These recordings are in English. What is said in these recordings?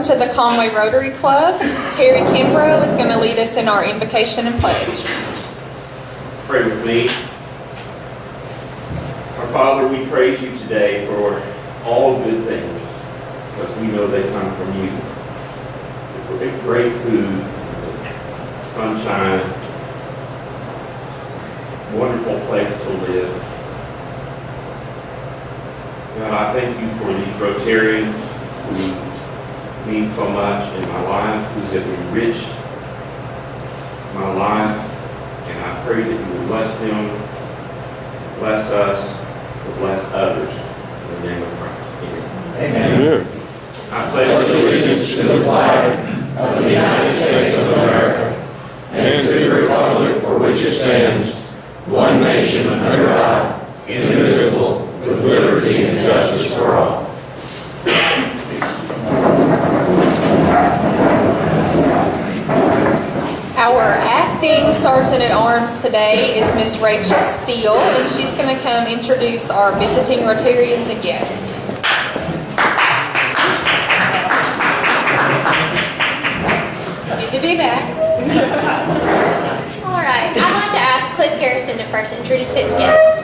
to the Conway Rotary Club. Terry Kimbrough is going to lead us in our invocation and pledge. Pray with me. Our Father, we praise you today for all good things, because we know they come from you. Great food, sunshine, wonderful place to live. God, I thank you for these Rotarians who mean so much in my life, who have enriched my life, and I pray that you will bless them, bless us, and bless others. In the name of Christ. Amen. Amen. I pledge allegiance to the flag of the United States of America and to the republic for which it stands, one nation under God, indivisible, with liberty and justice for all. Our acting Sergeant at Arms today is Miss Rachel Steele, and she's going to come introduce our visiting Rotarians and guests. Good to be back. All right, I'd like to ask Cliff Garrison to first introduce his guest.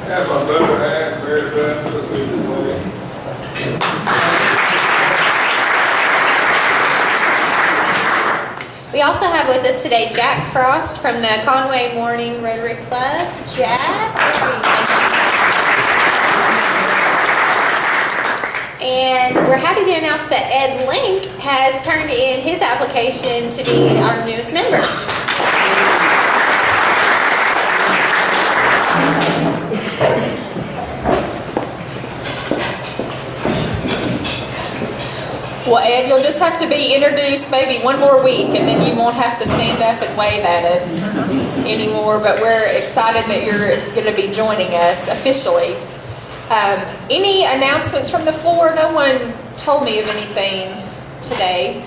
Have my brother ask Mary Beth to lead the way. We also have with us today Jack Frost from the Conway Morning Rotary Club. Jack, where are you? And we're happy to announce that Ed Link has turned in his application to be our newest member. Well, Ed, you'll just have to be introduced maybe one more week, and then you won't have to stand up and wave at us anymore. But we're excited that you're going to be joining us officially. Any announcements from the floor? No one told me of anything today.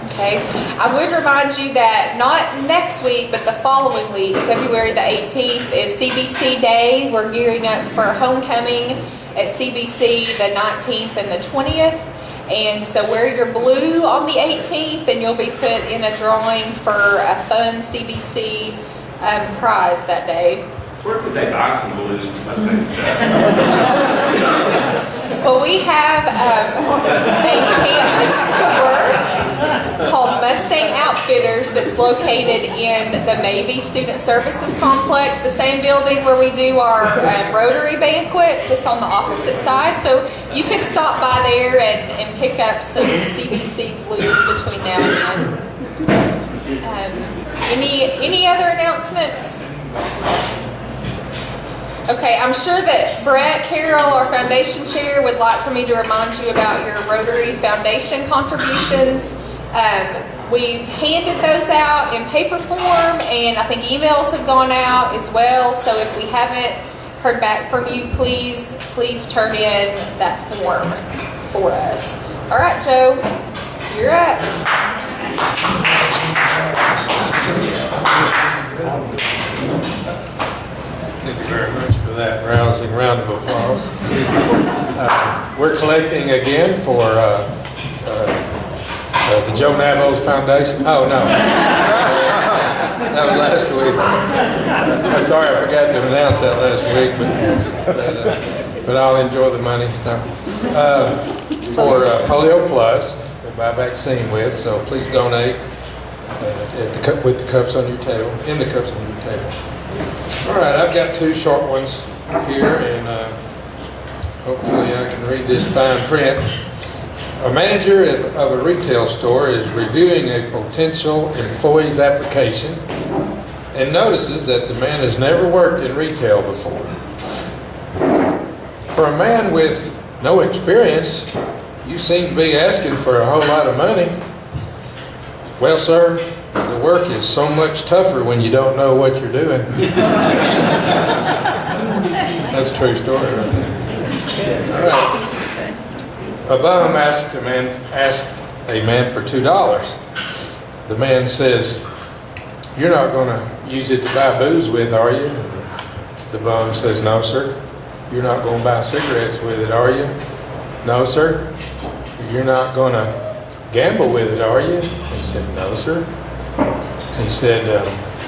Okay. I would remind you that not next week, but the following week, February the 18th, is CBC Day. We're gearing up for homecoming at CBC the 19th and the 20th. And so wear your blue on the 18th, and you'll be put in a drawing for a fun CBC prize that day. Where could they buy some blue Mustang stuff? Well, we have a campus store called Mustang Outfitters that's located in the Mabee Student Services Complex, the same building where we do our Rotary banquet, just on the opposite side. So you could stop by there and pick up some CBC blue between now and then. Any other announcements? Okay, I'm sure that Brett Carroll, our foundation chair, would like for me to remind you about your Rotary Foundation contributions. We've handed those out in paper form, and I think emails have gone out as well. So if we haven't heard back from you, please turn in that form for us. All right, Joe, you're up. Thank you very much for that rousing round of applause. We're collecting again for the Joe Navos Foundation. Oh, no. That was last week. I'm sorry, I forgot to announce that last week, but I'll enjoy the money. For Polio Plus to buy vaccine with, so please donate with the cups on your table, in the cups on your table. All right, I've got two short ones here, and hopefully I can read this fine print. A manager of a retail store is reviewing a potential employee's application and notices that the man has never worked in retail before. For a man with no experience, you seem to be asking for a whole lot of money. Well, sir, the work is so much tougher when you don't know what you're doing. That's a true story right there. All right. A bum asked a man for $2. The man says, "You're not going to use it to buy booze with, are you?" The bum says, "No, sir." "You're not going to buy cigarettes with it, are you?" "No, sir. You're not going to gamble with it, are you?" He said, "No, sir." He said,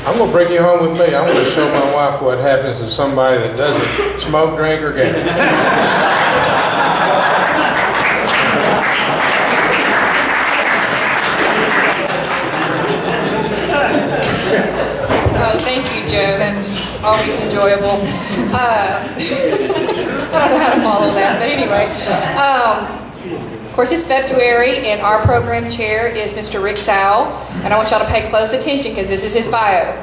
"I'm going to bring you home with me. I'm going to show my wife what happens to somebody that doesn't smoke, drink, or gamble." Oh, thank you, Joe. That's always enjoyable. I don't know how to follow that, but anyway. Of course, it's February, and our program chair is Mr. Rick Sowell, and I want y'all to pay close attention because this is his bio.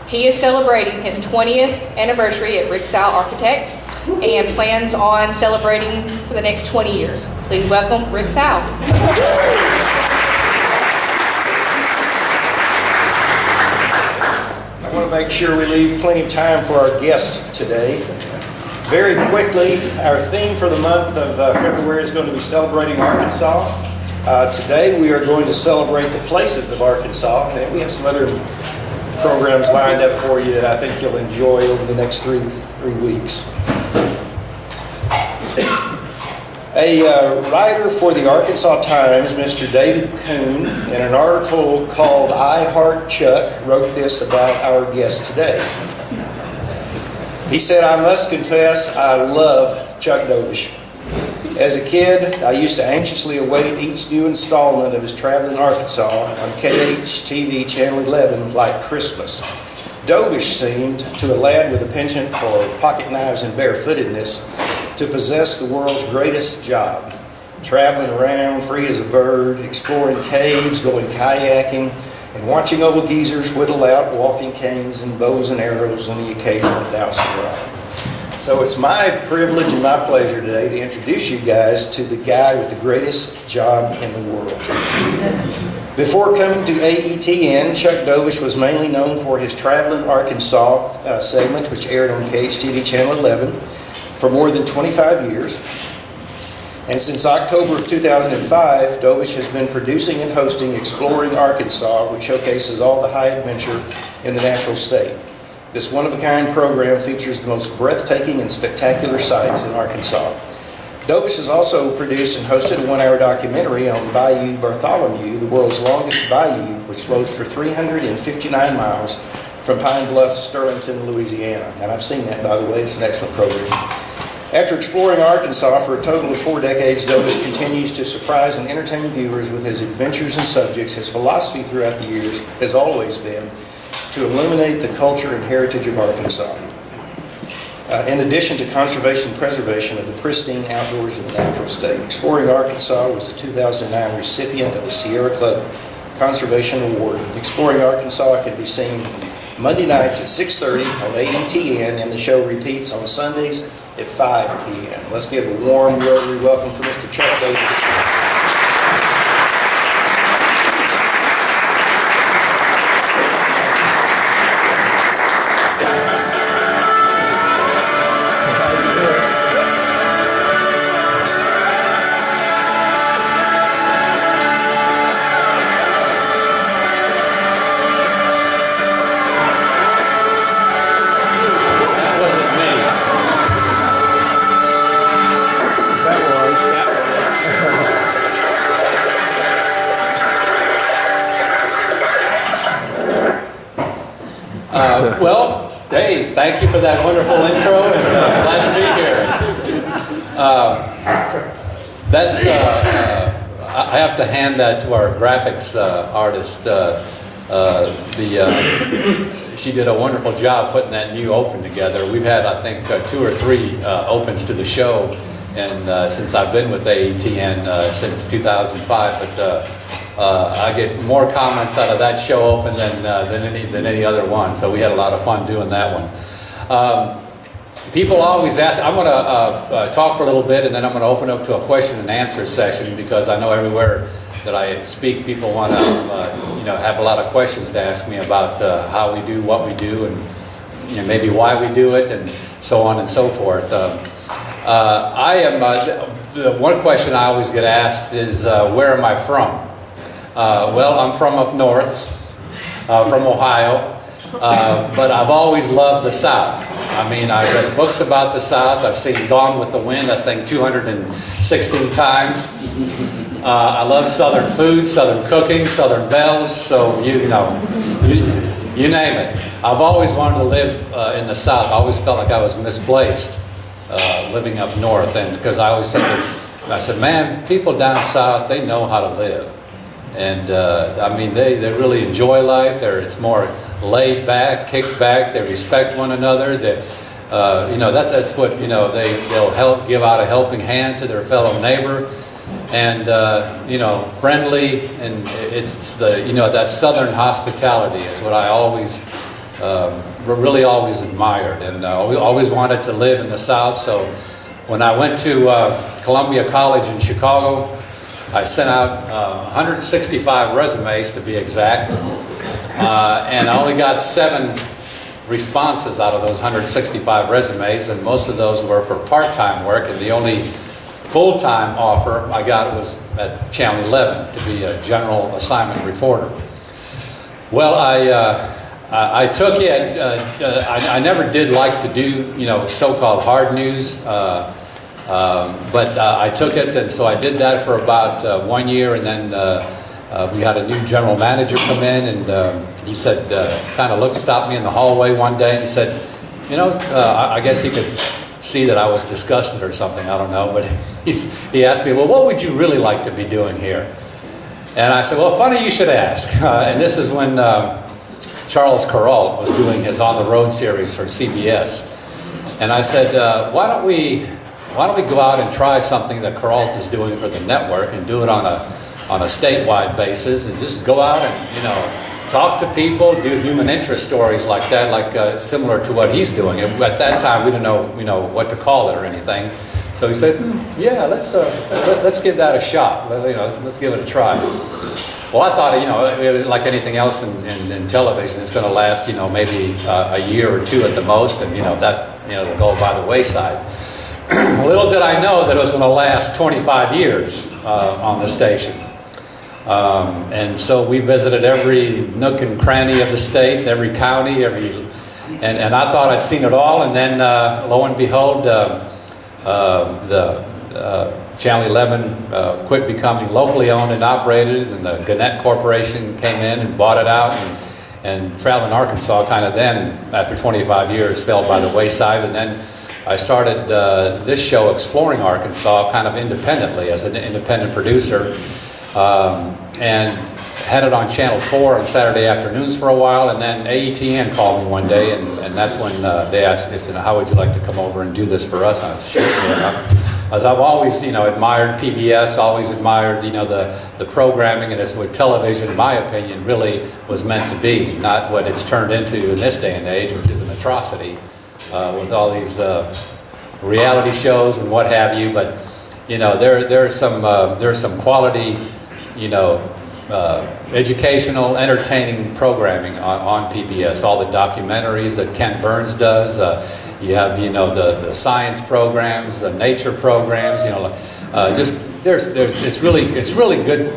He is celebrating his 20th anniversary at Rick Sowell Architects and plans on celebrating for the next 20 years. Please welcome Rick Sowell. I want to make sure we leave plenty of time for our guest today. Very quickly, our theme for the month of February is going to be celebrating Arkansas. Today we are going to celebrate the places of Arkansas, and we have some other programs lined up for you that I think you'll enjoy over the next three weeks. A writer for the Arkansas Times, Mr. David Kuhn, in an article called "I Heart Chuck," wrote this about our guest today. He said, "I must confess I love Chuck Dovich. As a kid, I used to anxiously await each new installment of his Traveling Arkansas on KHTV Channel 11 like Christmas. Dovich seemed, to a lad with a penchant for pocket knives and barefootedness, to possess the world's greatest job, traveling around free as a bird, exploring caves, going kayaking, and watching old geezers whittle out walking canes and bows and arrows and the occasional dowsing rod." So it's my privilege and my pleasure today to introduce you guys to the guy with the greatest job in the world. Before coming to AETN, Chuck Dovich was mainly known for his Traveling Arkansas segment, which aired on KHTV Channel 11 for more than 25 years. And since October of 2005, Dovich has been producing and hosting Exploring Arkansas, which showcases all the high adventure in the natural state. This one-of-a-kind program features the most breathtaking and spectacular sights in Arkansas. Dovich has also produced and hosted a one-hour documentary on Bayou Bartholomew, the world's longest bayou, which flows for 359 miles from Pine Bluff to Sterlington, Louisiana. And I've seen that, by the way. It's an excellent program. After exploring Arkansas for a total of 4 decades, Dovich continues to surprise and entertain viewers with his adventures and subjects. His philosophy throughout the years has always been to illuminate the culture and heritage of Arkansas. In addition to conservation and preservation of the pristine outdoors of the natural state. Exploring Arkansas was the 2009 recipient of the Sierra Club Conservation Award. Exploring Arkansas can be seen Monday nights at 6:30 on AETN, and the show repeats on Sundays at 5 p.m. Let's give a warm Rotary welcome for Mr. Chuck Dovich. Well, Dave, thank you for that wonderful intro, and glad to be here. I have to hand that to our graphics artist. She did a wonderful job putting that new open together. We've had, I think, 2 or 3 opens to the show, and since I've been with AETN since 2005, but I get more comments out of that show open than any other one. So we had a lot of fun doing that one. People always ask. I'm going to talk for a little bit, and then I'm going to open up to a question and answer session, because I know everywhere that I speak, people want to have a lot of questions to ask me about how we do what we do, and maybe why we do it, and so on and so forth. One question I always get asked is, where am I from? Well, I'm from up north, from Ohio, but I've always loved the South. I mean, I read books about the South. I've seen Gone with the Wind, I think 216 times. I love Southern food, Southern cooking, Southern bells, so you name it. I've always wanted to live in the South. I always felt like I was misplaced living up north, and because I always said, I said, man, people down south, they know how to live. And I mean, they really enjoy life. It's more laid back, kicked back. They respect one another. That's what, they'll give out a helping hand to their fellow neighbor. And, friendly, and it's that Southern hospitality is what I always, really always admired, and always wanted to live in the South. So when I went to Columbia College in Chicago, I sent out 165 resumes to be exact, and I only got 7 responses out of those 165 resumes, and most of those were for part-time work, and the only full-time offer I got was at Channel 11 to be a general assignment reporter. Well, I took it. I never did like to do, so-called hard news, but I took it, and so I did that for about 1 year, and then we had a new general manager come in, and he said, stopped me in the hallway one day, and he said, I guess he could see that I was disgusted or something, I don't know, but he asked me, well, what would you really like to be doing here? And I said, well, funny you should ask. And this is when Charles Kuralt was doing his On the Road series for CBS. And I said, why don't we go out and try something that Kuralt is doing for the network and do it on a statewide basis, and just go out and, talk to people, do human interest stories like that, like similar to what he's doing. And at that time, we didn't know, what to call it or anything. So he said, yeah, let's give that a shot. Let's give it a try. Well, I thought, like anything else in television, it's going to last, maybe a year or two at the most, and it'll go by the wayside. Little did I know that it was going to last 25 years on the station. And so we visited every nook and cranny of the state, every county, and I thought I'd seen it all, and then lo and behold, the Channel 11 quit becoming locally owned and operated, and the Gannett Corporation came in and bought it out, and Traveling Arkansas kind of then, after 25 years, fell by the wayside, and then I started this show, Exploring Arkansas, kind of independently as an independent producer. And had it on Channel 4 on Saturday afternoons for a while, and then AETN called me one day, and that's when they asked, they said, how would you like to come over and do this for us? I said, sure. I've always, admired PBS, always admired, the programming, and it's what television, in my opinion, really was meant to be, not what it's turned into in this day and age, which is an atrocity, with all these reality shows and what have you. But there's some quality, educational, entertaining programming on PBS. All the documentaries that Kent Burns does. You have the science programs, the nature programs. It's really good.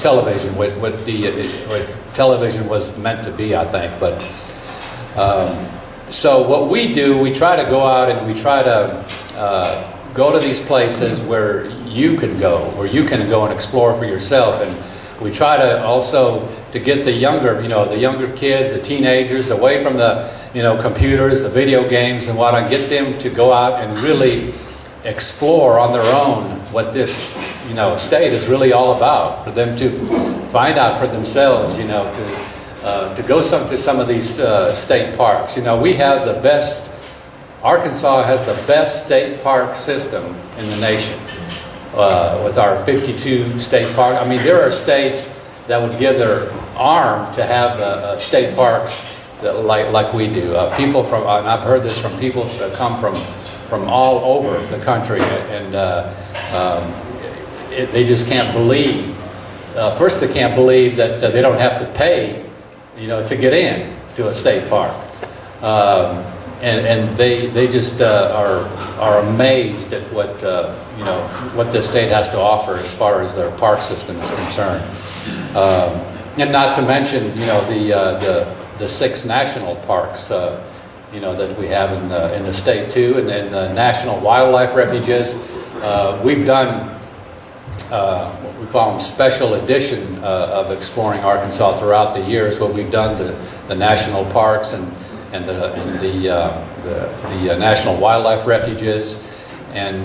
Television. What television was meant to be, I think. But so what we do, we try to go out and we try to go to these places where you can go and explore for yourself, and we try to also to get the younger kids, the teenagers, away from the computers, the video games, and what, get them to go out and really explore on their own what this state is really all about, for them to find out for themselves, to go to some of these state parks. We have the best. Arkansas has the best state park system in the nation, with our 52 state parks. I mean, there are states that would give their arm to have state parks like we do. People from, and I've heard this from people that come from all over the country, and they just can't believe. First, they can't believe that they don't have to pay, to get in to a state park. And they just are amazed at what this state has to offer as far as their park system is concerned, and not to mention the 6 national parks. that we have in the state too, and the national wildlife refuges. We've done what we call them special edition of Exploring Arkansas throughout the years, where we've done the national parks and the national wildlife refuges. And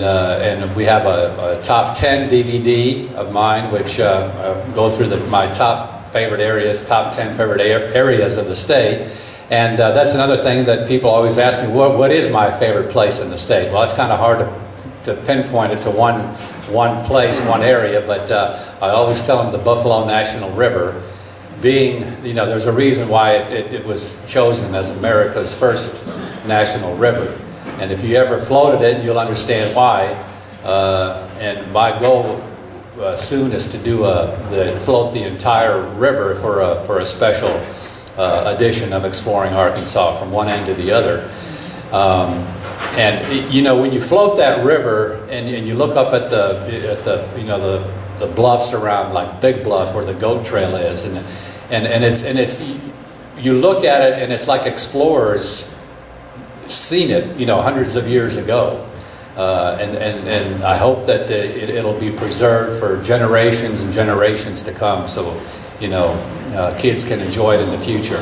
we have a top 10 DVD of mine, which go through my top favorite areas, top 10 favorite areas of the state. And that's another thing that people always ask me, what is my favorite place in the state? Well, it's kind of hard to pinpoint it to one place, one area, but I always tell them the Buffalo National River, being, there's a reason why it was chosen as America's first national river. And if you ever floated it, you'll understand why. And my goal soon is to do float the entire river for a special edition of Exploring Arkansas from one end to the other. And when you float that river and you look up at the bluffs around, like Big Bluff where the goat trail is, and it's you look at it and it's like explorers seen it, hundreds of years ago, and I hope that it'll be preserved for generations and generations to come, so kids can enjoy it in the future.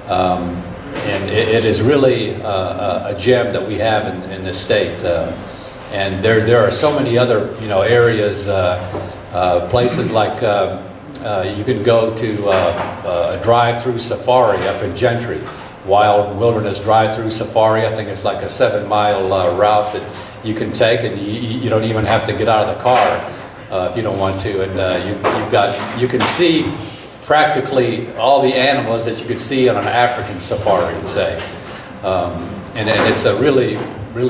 And it is really a gem that we have in this state, and there are so many other areas, places like you can go to a drive-through safari up in Gentry. Wild Wilderness Drive-Through Safari. I think it's like a 7-mile route that you can take, and you don't even have to get out of the car if you don't want to. And you can see practically all the animals that you could see on an African safari, say. And it's a really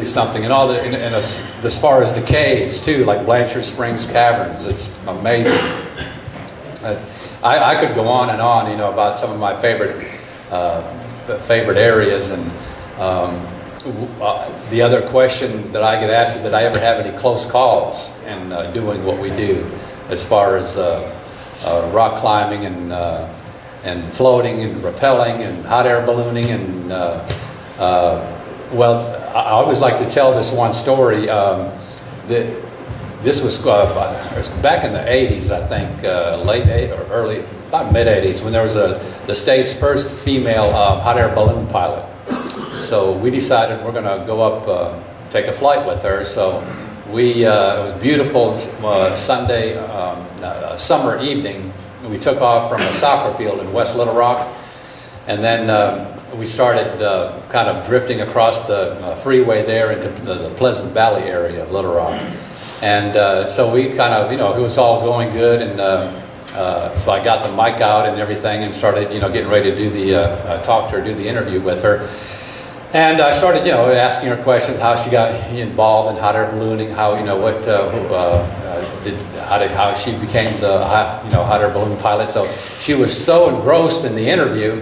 something. And as far as the caves too, like Blanchard Springs Caverns, it's amazing. I could go on and on, about some of my favorite areas, and the other question that I get asked is, did I ever have any close calls in doing what we do, as far as rock climbing and floating and rappelling and hot air ballooning, and well, I always like to tell this one story. This was back in the 80s, I think, late or early, about mid-80s, when there was the state's first female hot air balloon pilot. So we decided we're going to go up, take a flight with her. So it was beautiful Sunday, summer evening. We took off from a soccer field in West Little Rock, and then we started kind of drifting across the freeway there into the Pleasant Valley area of Little Rock. And so we kind of, it was all going good, and so I got the mic out and everything and started, getting ready to do talk to her, do the interview with her. And I started, asking her questions, how she got involved in hot air ballooning, how, how she became the, hot air balloon pilot. So she was so engrossed in the interview.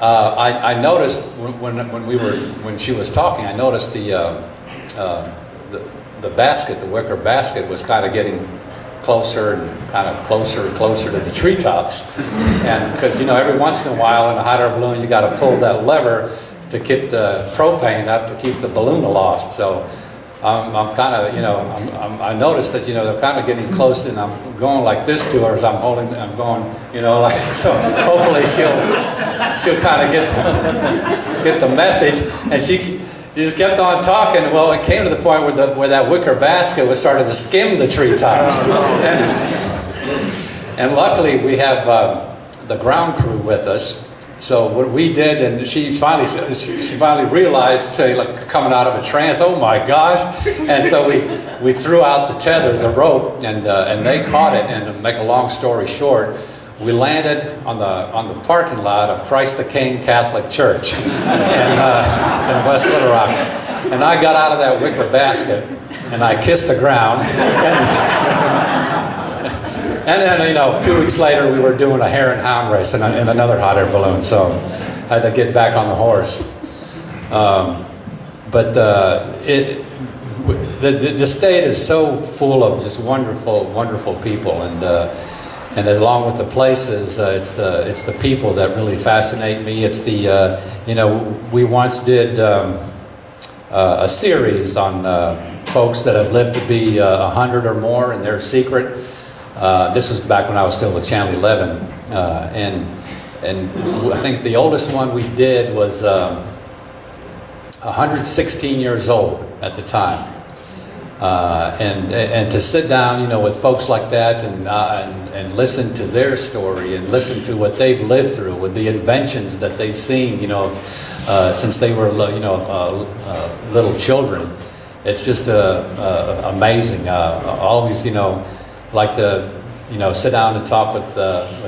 I noticed when she was talking, I noticed the basket, the wicker basket, was kind of getting closer and closer to the treetops. And because, every once in a while in a hot air balloon, you got to pull that lever to keep the propane up, to keep the balloon aloft. So I'm kind of, I noticed that, they're kind of getting close, and I'm going like this to her as I'm going, like, so hopefully she'll kind of get the message. And she just kept on talking. Well, it came to the point where that wicker basket was starting to skim the treetops. And luckily we have the ground crew with us. So what we did, and she finally realized, like coming out of a trance, oh my gosh! And so we threw out the tether, the rope, and they caught it. And to make a long story short, we landed on the parking lot of Christ the King Catholic Church in West Little Rock. And I got out of that wicker basket and I kissed the ground. And then, 2 weeks later, we were doing a hare and hound race in another hot air balloon, so I had to get back on the horse. But the state is so full of just wonderful, wonderful people, and And along with the places, it's the people that really fascinate me. It's the, we once did a series on folks that have lived to be 100 or more and their secret. This was back when I was still with Channel 11. And I think the oldest one we did was 116 years old at the time. And to sit down, with folks like that and listen to their story and listen to what they've lived through with the inventions that they've seen, since they were, little children. It's just amazing. I always, like to, sit down and talk with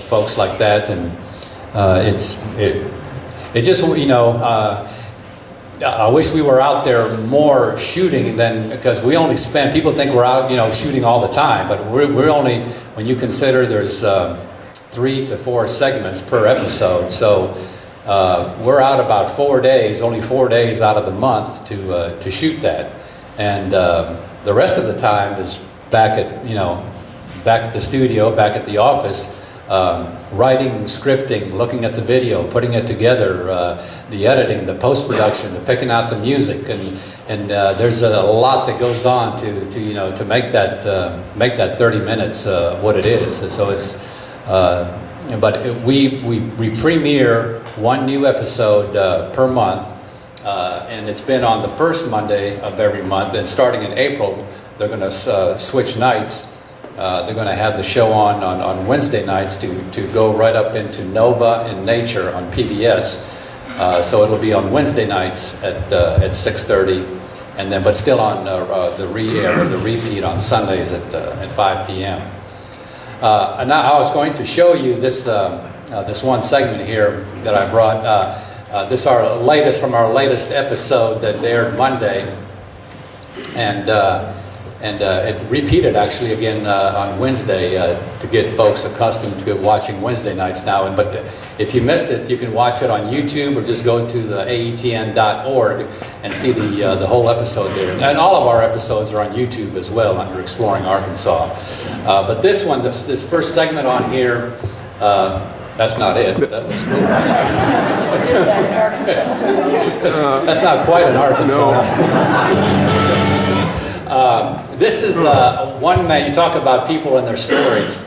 folks like that, and it just, I wish we were out there more shooting because we only spend, people think we're out, shooting all the time, but we're only, when you consider there's 3 to 4 segments per episode, so we're out about 4 days, only 4 days out of the month to shoot that. And the rest of the time is back at the studio, back at the office, writing, scripting, looking at the video, putting it together, the editing, the post-production, the picking out the music, and there's a lot that goes on to make that 30 minutes what it is. So it's, but we premiere 1 new episode per month, and it's been on the first Monday of every month. And starting in April, they're going to switch nights. They're going to have the show on Wednesday nights to go right up into Nova and Nature on PBS. So it'll be on Wednesday nights at 6:30, and then but still on the re-air or the repeat on Sundays at 5 p.m. And now I was going to show you this one segment here that I brought. This is our latest from our latest episode that aired Monday, and it repeated actually again on Wednesday to get folks accustomed to watching Wednesday nights now. But if you missed it, you can watch it on YouTube or just go to the aetn.org and see the whole episode there. And all of our episodes are on YouTube as well under Exploring Arkansas. But this one, this first segment on here, that's not it, but that looks cool. That's not quite an Arkansas. This is one man, you talk about people and their stories.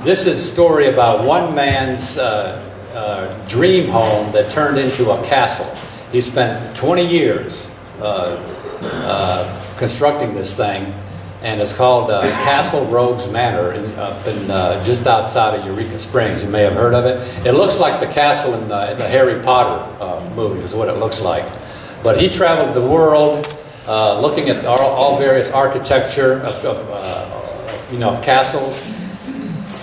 This is a story about one man's dream home that turned into a castle. He spent 20 years constructing this thing, and it's called Castle Rogues Manor up in just outside of Eureka Springs. You may have heard of it. It looks like the castle in the Harry Potter movie is what it looks like. But he traveled the world looking at all various architecture of castles.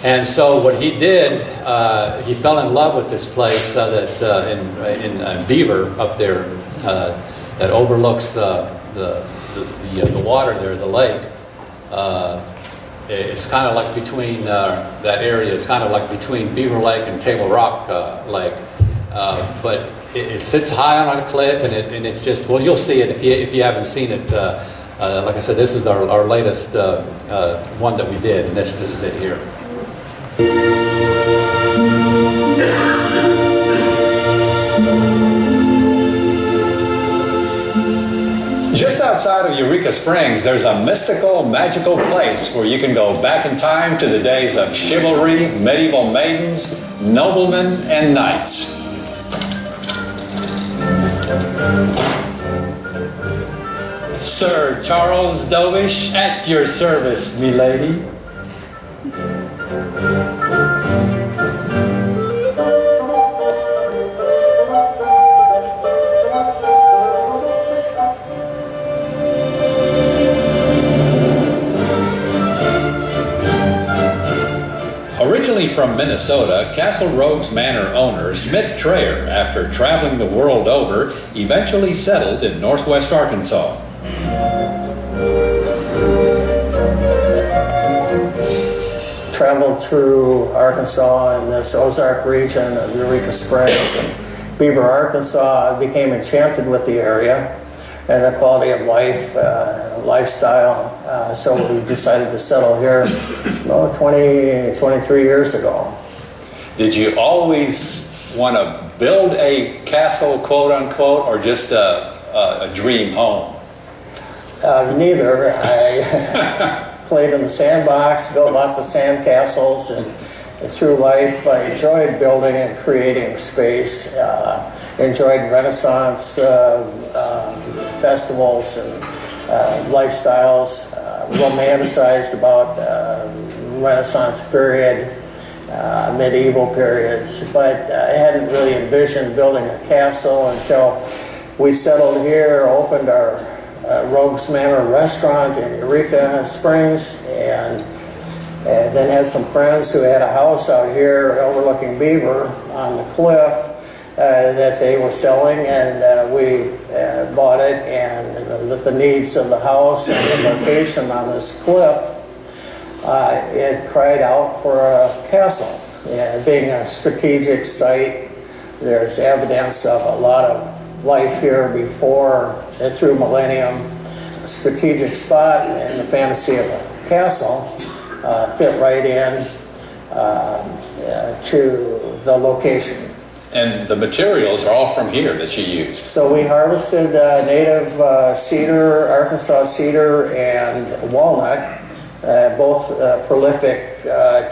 And so what he did, he fell in love with this place that in Beaver up there that overlooks the water there, the lake. It's kind of like between that area. It's kind of like between Beaver Lake and Table Rock Lake, but it sits high on a cliff, and it's just, well, you'll see it if you haven't seen it. Like I said, this is our latest one that we did, and this is it here. Just outside of Eureka Springs, there's a mystical, magical place where you can go back in time to the days of chivalry, medieval maidens, noblemen, and knights. Sir Charles Dovich, at your service, milady. Originally from Minnesota, Castle Rogues Manor owner Smith Trayer, after traveling the world over, eventually settled in northwest Arkansas. Traveled through Arkansas and this Ozark region of Eureka Springs and Beaver, Arkansas. I became enchanted with the area and the quality of life, lifestyle. So we decided to settle here 23 years ago. Did you always want to build a castle, quote unquote, or just a dream home? Neither. I played in the sandbox, built lots of sand castles, and through life I enjoyed building and creating space. Enjoyed Renaissance festivals and lifestyles, romanticized about Renaissance period, medieval periods, but I hadn't really envisioned building a castle until we settled here, opened our Rogues Manor restaurant in Eureka Springs, and then had some friends who had a house out here overlooking Beaver on the cliff that they were selling, and we bought it, and with the needs of the house and the location on this cliff, it cried out for a castle. Being a strategic site, there's evidence of a lot of life here before and through millennium. Strategic spot, and the fantasy of a castle fit right in to the location. And the materials are all from here that you used. So we harvested native cedar, Arkansas cedar, and walnut, both prolific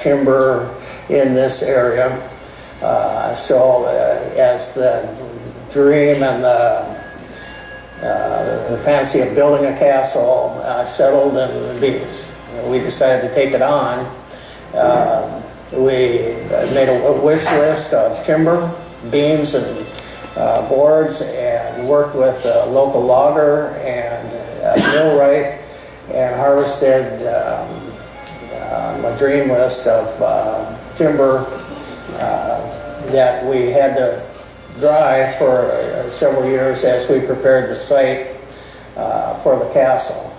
timber in this area. So as the dream and the fancy of building a castle settled, and we decided to take it on. We made a wish list of timber, beams, and boards, and worked with a local logger and millwright, and harvested a dream list of timber that we had to dry for several years as we prepared the site for the castle.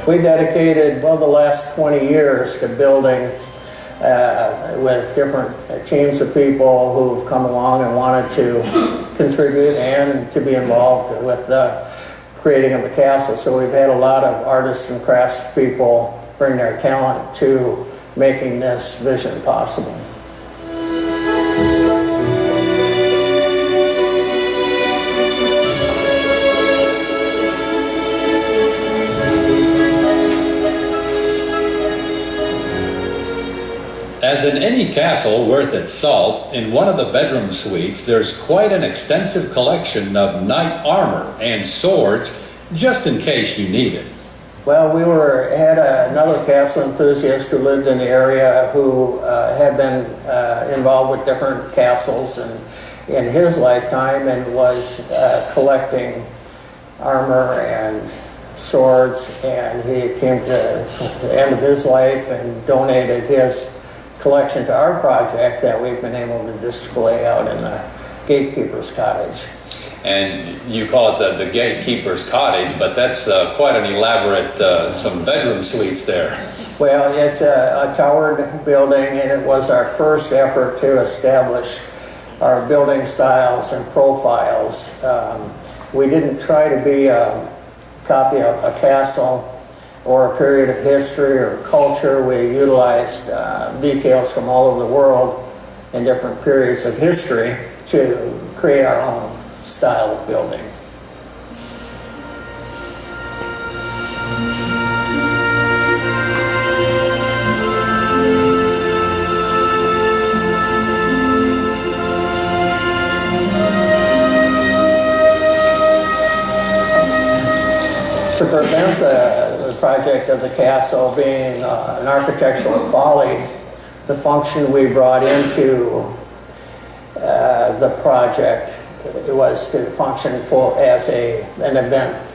We dedicated the last 20 years to building with different teams of people who've come along and wanted to contribute and to be involved with the creating of the castle. So we've had a lot of artists and crafts people bring their talent to making this vision possible. As in any castle worth its salt, in one of the bedroom suites there's quite an extensive collection of knight armor and swords, just in case you need it. Well, we had another castle enthusiast who lived in the area who had been involved with different castles in his lifetime, and was collecting armor and swords, and he came to the end of his life and donated his collection to our project that we've been able to display out in the gatekeeper's cottage. And you call it the gatekeeper's cottage, but that's quite an elaborate, some bedroom suites there. Well, it's a towered building, and it was our first effort to establish our building styles and profiles. We didn't try to be a copy of a castle or a period of history or culture. We utilized details from all over the world in different periods of history to create our own style of building. To prevent the project of the castle being an architectural folly, the function we brought into the project was to function as an event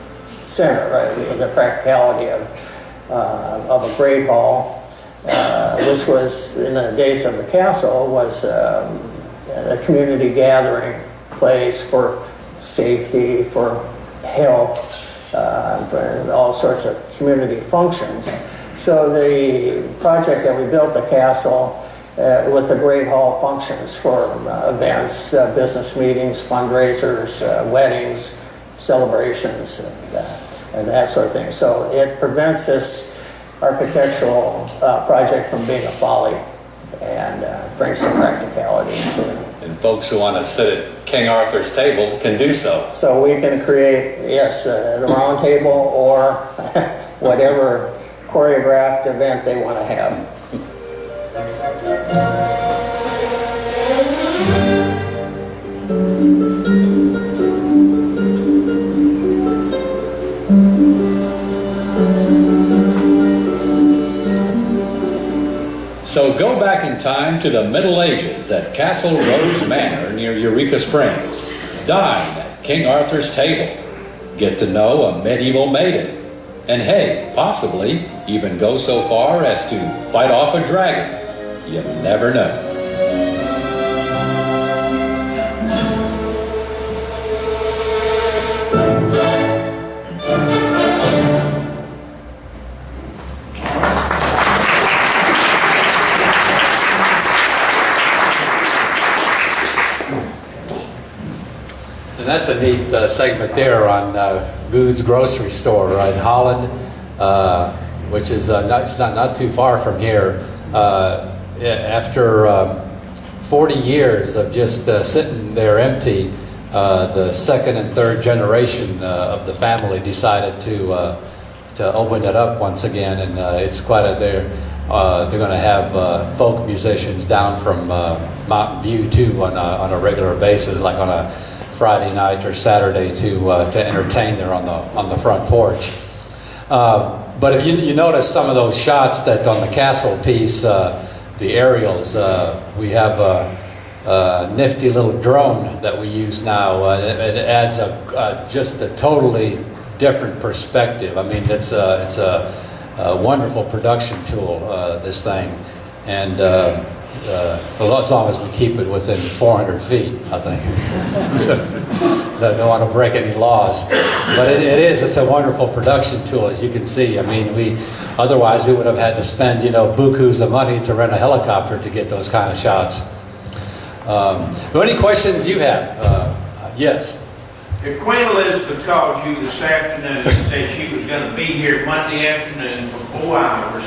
center, right? The practicality of a great hall, which was, in the days of the castle, was a community gathering place for safety, for health, for all sorts of community functions. So the project that we built, the castle, with the Great Hall functions for events, business meetings, fundraisers, weddings, celebrations, and that sort of thing. So it prevents this architectural project from being a folly and brings some practicality into it. And folks who want to sit at King Arthur's table can do so. So we can create, yes, a round table or whatever choreographed event they want to have. So go back in time to the Middle Ages at Castle Rose Manor near Eureka Springs. Dine at King Arthur's table. Get to know a medieval maiden. And hey, possibly even go so far as to fight off a dragon. You never know. And that's a neat segment there on Good's grocery store in Holland, which is not too far from here. After 40 years of just sitting there empty, the second and third generation of the family decided to open it up once again, and it's quite a they're going to have folk musicians down from Mountain View too on a regular basis, like on a Friday night or Saturday to entertain there on the front porch. But if you notice some of those shots that on the castle piece, the aerials, we have a nifty little drone that we use now. It adds just a totally different perspective. I mean, it's a wonderful production tool, this thing, and well, as long as we keep it within 400 feet, I think. So, don't want to break any laws, but it's a wonderful production tool, as you can see. I mean, otherwise we would have had to spend, bukus of money to rent a helicopter to get those kind of shots. Any questions you have? Yes. If Queen Elizabeth called you this afternoon and said she was going to be here Monday afternoon for 4 hours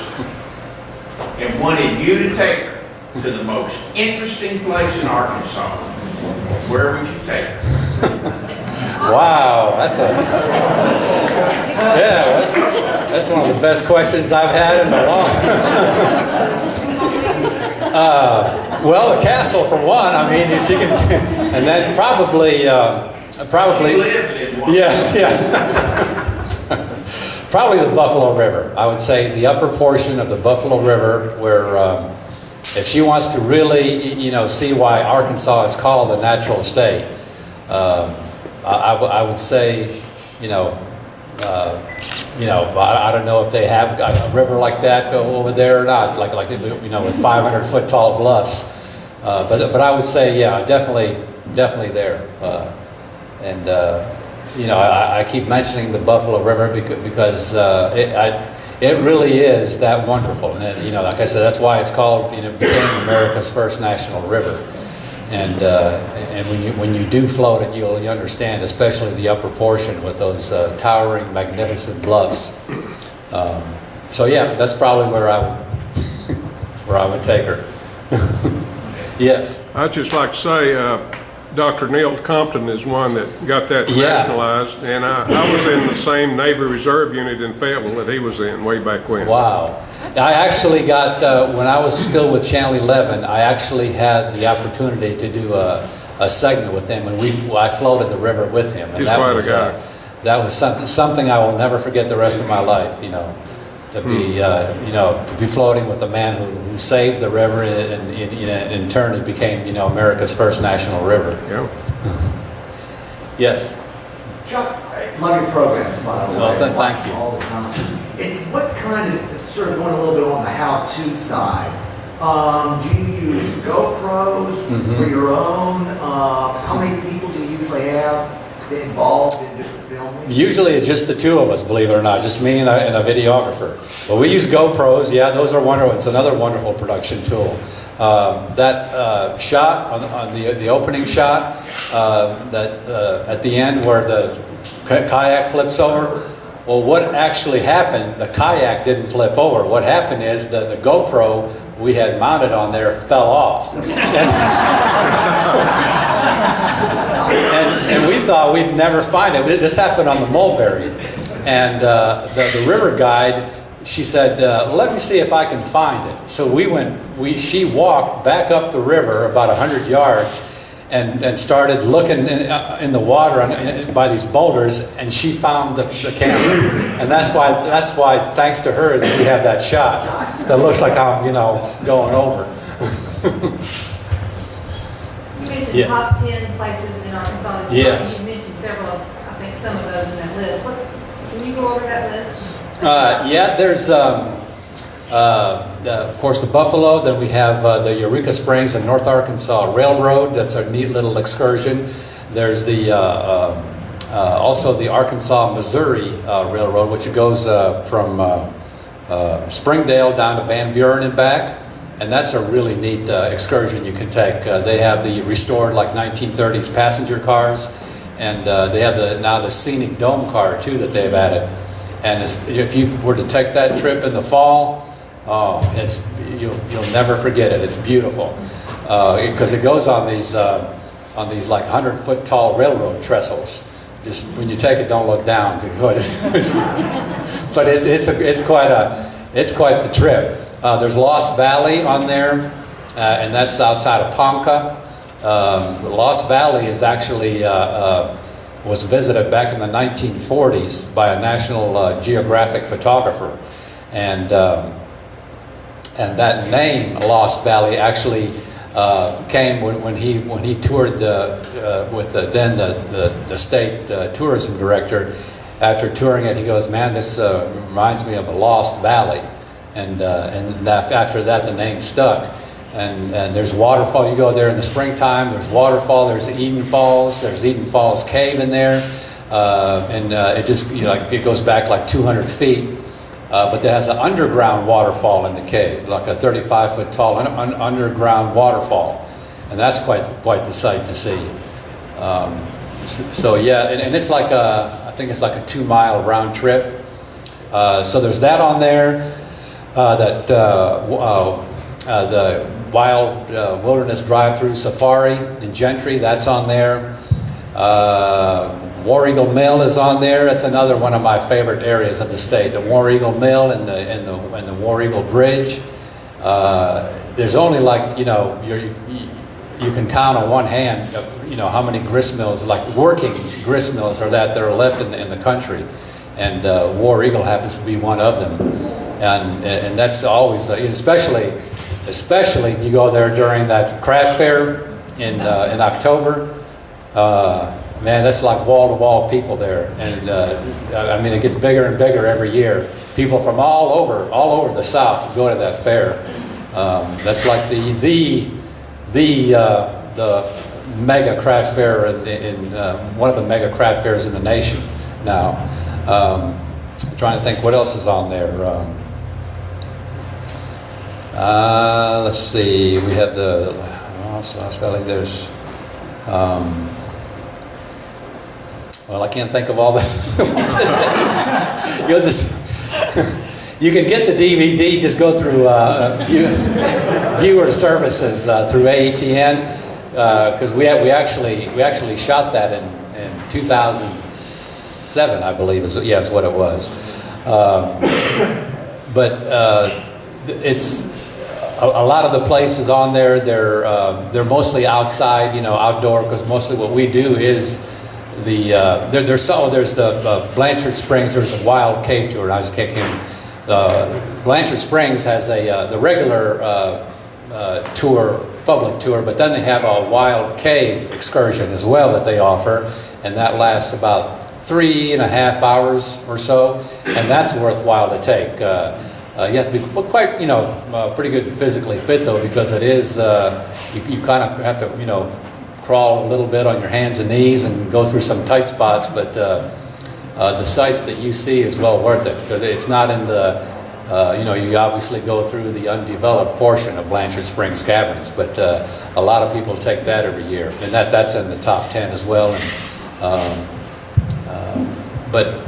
and wanted you to take her to the most interesting place in Arkansas, where would you take her? Wow, that's one of the best questions I've had in a long time. Well, the castle for one. I mean, she can, and then probably. She lives in one. Yeah. Probably the Buffalo River. I would say the upper portion of the Buffalo River, where if she wants to really, see why Arkansas is called the natural state, I would say, I don't know if they have a river like that over there or not, like with 500-foot tall bluffs. But I would say, yeah, definitely there. I keep mentioning the Buffalo River because it really is that wonderful. And like I said, that's why it's called, became America's first national river. And when you do float it, you'll understand, especially the upper portion with those towering, magnificent bluffs. So yeah, that's probably where I would take her. Yes. I'd just like to say, Dr. Neil Compton is one that got that nationalized, and I was in the same Navy Reserve unit in Fayetteville that he was in way back when. Wow. I actually got, when I was still with Channel 11, I actually had the opportunity to do a segment with him, and I floated the river with him. And He's quite a guy. That was something I will never forget the rest of my life, to be floating with a man who saved the river, and in turn it became, America's first national river. Yeah. Yes. Chuck, love your programs, by the way. Well, thank you. All the time. And what kind of, sort of going a little bit on the how-to side, do you use GoPros for your own? How many people do you usually have involved in just the filming? Usually it's just the two of us, believe it or not, just me and a videographer. But we use GoPros, yeah, those are wonderful. It's another wonderful production tool. That shot, on the opening shot, at the end where the kayak flips over, well, what actually happened, the kayak didn't flip over. What happened is that the GoPro we had mounted on there fell off. And we thought we'd never find it. This happened on the Mulberry. And the river guide, she said, let me see if I can find it. So she walked back up the river about 100 yards and started looking in the water by these boulders, and she found the camera. And that's why, thanks to her, that we have that shot that looks like I'm, going over. You mentioned Yeah. top 10 places in Arkansas. Yes. You mentioned several, I think some of those in that list. Can you go over that list? Yeah, there's, of course, the Buffalo. Then we have the Eureka Springs and North Arkansas Railroad. That's a neat little excursion. There's the also the Arkansas-Missouri Railroad, which goes from Springdale down to Van Buren and back. And that's a really neat excursion you can take. They have the restored, like, 1930s passenger cars, and they have now the scenic dome car too that they've added. And if you were to take that trip in the fall, you'll never forget it. It's beautiful because it goes on these like 100-foot tall railroad trestles. Just when you take it, don't look down. But it's quite the trip. There's Lost Valley on there, and that's outside of Ponca. Lost Valley is actually was visited back in the 1940s by a National Geographic photographer, and that name Lost Valley actually came when he toured with the state tourism director. After touring it, he goes, "Man, this reminds me of a lost valley." And after that, the name stuck. And there's waterfall. You go there in the springtime. There's waterfall. There's Eden Falls. There's Eden Falls Cave in there, and it just it goes back like 200 feet. But there has an underground waterfall in the cave, like a 35-foot tall underground waterfall, and that's quite the sight to see. So yeah, and it's like I think it's like a 2-mile round trip. So there's that on there. The Wild Wilderness Drive-Through Safari in Gentry, that's on there. War Eagle Mill is on there. That's another one of my favorite areas of the state. The War Eagle Mill and the War Eagle Bridge. There's only you can count on one hand how many grist mills, like working grist mills, that are left in the country, and War Eagle happens to be one of them. And that's always, especially you go there during that craft fair in October. Man, that's like wall-to-wall people there, and I mean it gets bigger and bigger every year. People from all over the South go to that fair. That's like the mega craft fair in one of the mega craft fairs in the nation now. I'm trying to think what else is on there. Let's see. We have the Lost Valley. There's. Well, I can't think of all the. You can get the DVD. Just go through viewer services through AETN because we actually shot that in 2007, I believe is what it was. But it's a lot of the places on there. They're mostly outside, outdoor, because mostly what we do is there's the Blanchard Springs. There's a wild cave tour. And I just can't. Blanchard Springs has the regular tour, public tour, but then they have a wild cave excursion as well that they offer, and that lasts about 3.5 hours or so, and that's worthwhile to take. You have to be quite, pretty good physically fit though, because it is you kind of have to, crawl a little bit on your hands and knees and go through some tight spots, but the sights that you see is well worth it, because it's not in the, you obviously go through the undeveloped portion of Blanchard Springs Caverns, but a lot of people take that every year, and that's in the top 10 as well. But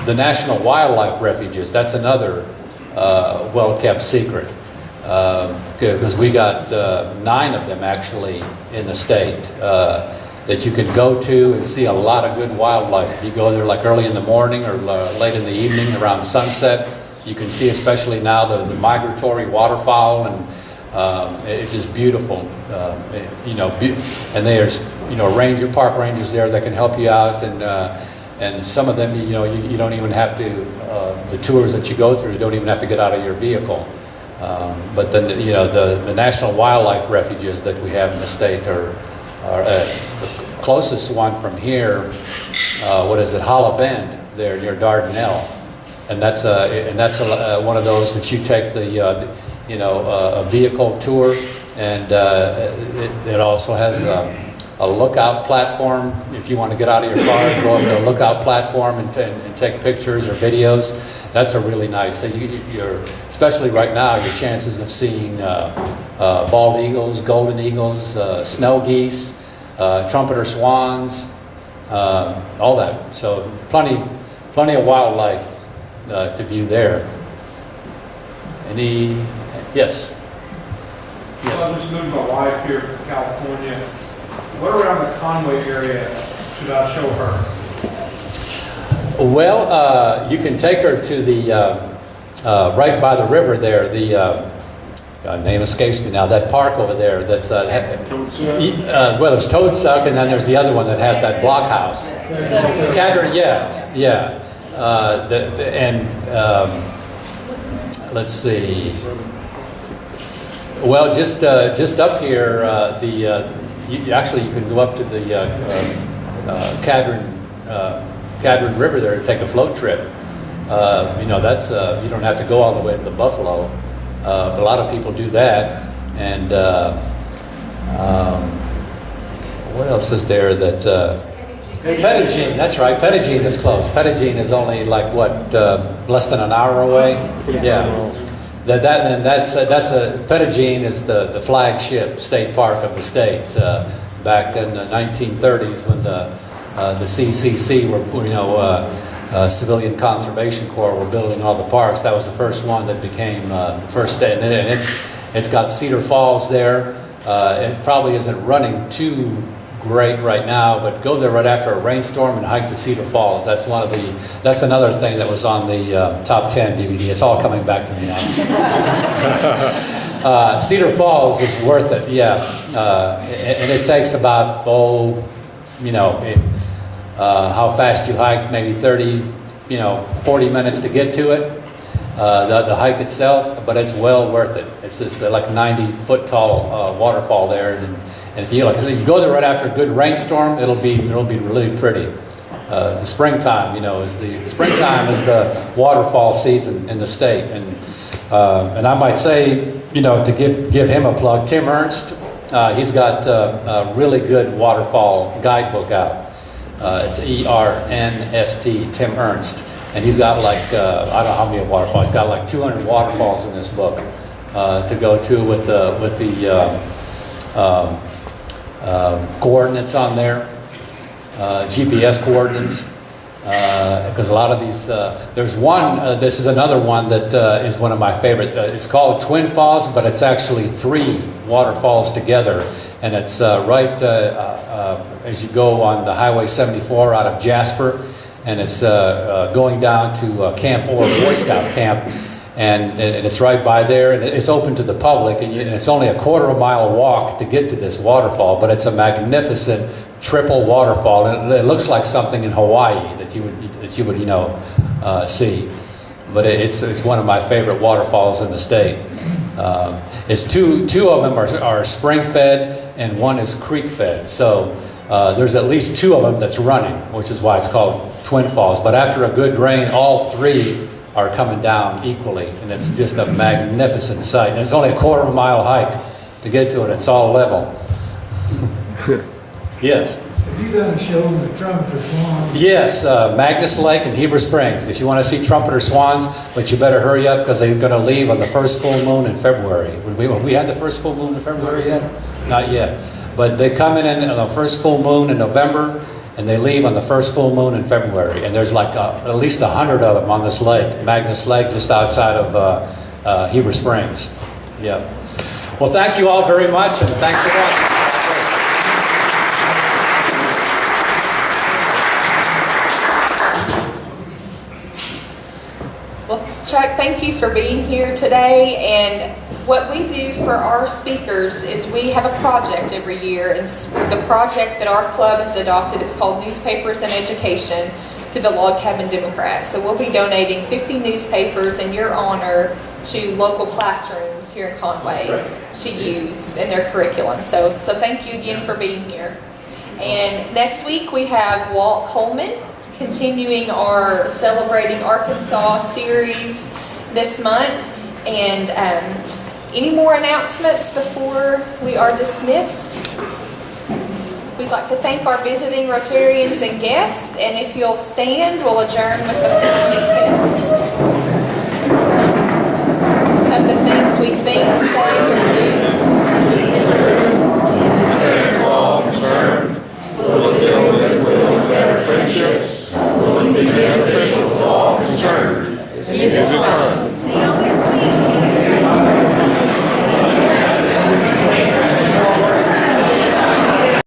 the National Wildlife Refuges, that's another well-kept secret, because we got 9 of them actually in the state that you can go to and see a lot of good wildlife. If you go there like early in the morning or late in the evening around sunset, you can see, especially now, the migratory waterfowl, and it's just beautiful. And there's park rangers there that can help you out, and some of them, you don't even have to, the tours that you go through, you don't even have to get out of your vehicle. But then, the National Wildlife Refuges that we have in the state are the closest one from here, Hollow Bend, there near Dardanelle. And that's one of those that you take a vehicle tour, and it also has a lookout platform. If you want to get out of your car and go up to a lookout platform and take pictures or videos, that's a really nice. So you're, especially right now, your chances of seeing bald eagles, golden eagles, snow geese, trumpeter swans, all that. So plenty of wildlife to view there. Yes. Well, I just moved my wife here from California. What around the Conway area should I show her? Well, you can take her to the, right by the river there, the, name escapes me now, that park over there, that's, well, there's Toadsuck, and then there's the other one that has that blockhouse. Cadron, yeah. Let's see. Well, just up here, actually you can go up to the Cadron River there and take a float trip. That's you don't have to go all the way to the Buffalo, but a lot of people do that. And what else is there that? Pettigene, that's right. Pettigene is close. Pettigene is only like less than an hour away. Yeah. Pettigene is the flagship state park of the state. Back in the 1930s, when the CCC Civilian Conservation Corps were building all the parks, that was the first one that became the first state. And it's got Cedar Falls there. It probably isn't running too great right now, but go there right after a rainstorm and hike to Cedar Falls. That's another thing that was on the top 10 DVD. It's all coming back to me now. Cedar Falls is worth it, yeah. And it takes about, how fast you hike, maybe 30, 40 minutes to get to it. The hike itself, but it's well worth it. It's just like a 90-foot tall waterfall there, and if you go there right after a good rainstorm, it'll be really pretty. The springtime, is the waterfall season in the state, and I might say, to give him a plug, Tim Ernst, he's got a really good waterfall guidebook out. It's ERNST, Tim Ernst. And he's got I don't know how many waterfalls. He's got like 200 waterfalls in this book to go to with the coordinates on there, GPS coordinates. Because a lot of these, there's one. This is another one that is one of my favorite. It's called Twin Falls, but it's actually 3 waterfalls together, and it's right as you go on the Highway 74 out of Jasper. And it's going down to Camp Orr Boy Scout Camp, and it's right by there, and it's open to the public, and it's only a quarter-mile walk to get to this waterfall, but it's a magnificent triple waterfall, and it looks like something in Hawaii that you would see. But it's one of my favorite waterfalls in the state. It's two of them are spring-fed, and one is creek-fed. So there's at least 2 of them that's running, which is why it's called Twin Falls. But after a good rain, all 3 are coming down equally, and it's just a magnificent sight. And it's only a quarter-mile hike to get to it. It's all level. Yes. Have you done a show in the trumpeter swans? Yes, Magnus Lake and Heber Springs. If you want to see trumpeter swans, but you better hurry up because they're going to leave on the first full moon in February. Have we had the first full moon in February yet? Not yet. But they come in on the first full moon in November, and they leave on the first full moon in February. And there's like at least 100 of them on this lake, Magnus Lake, just outside of Heber Springs. Yeah. Well, thank you all very much, and thanks for watching. Well, Chuck, thank you for being here today. And what we do for our speakers is we have a project every year. And the project that our club has adopted is called Newspapers and Education through the Log Cabin Democrat. So we'll be donating 50 newspapers in your honor to local classrooms here in Conway to use in their curriculum. So thank you again for being here. And next week we have Walt Coleman continuing our Celebrating Arkansas series this month. And any more announcements before we are dismissed? We'd like to thank our visiting Rotarians and guests, and if you'll stand, we'll adjourn with the four-way test. Of the things we think, say, or do. Will it build goodwill and better friendships? Will it be beneficial to all concerned? Is it fun?